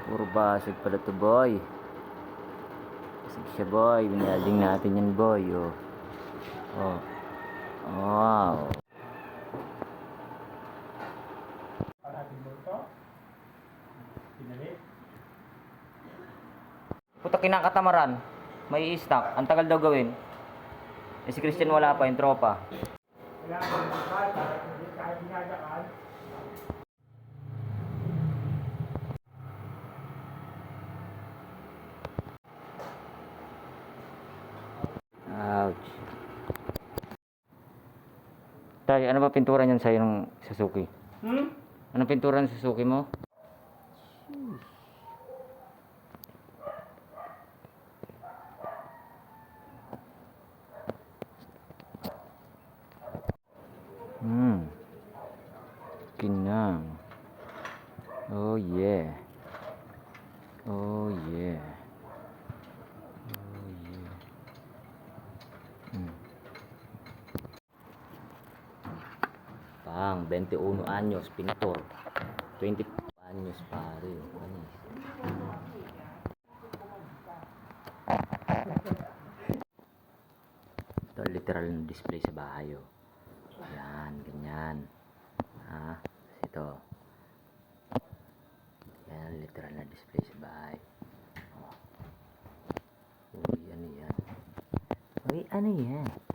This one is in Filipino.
Puro basag pala to, boy. Basag siya, boy. Binalding natin yan, boy. Oh. Oh. Wow. Puta, kinakatamaran. May i-stock. Ang tagal daw gawin. Eh, si Christian wala pa, yung tropa. Ouch. Tay, ano ba pintura niyan sa'yo ng Suzuki? Anong pintura ng Suzuki mo? Kinang. Oh yeah. Oh yeah. Oh yeah. Pang 21 anyos pintor. 20 anyos pare. Ano? Ito literal na display sa bahay. Oh. Yan, ganyan. Ha? Ito. Yan, literal na display sa bahay. Oh. Uy, ano yan? Uy, ano yan?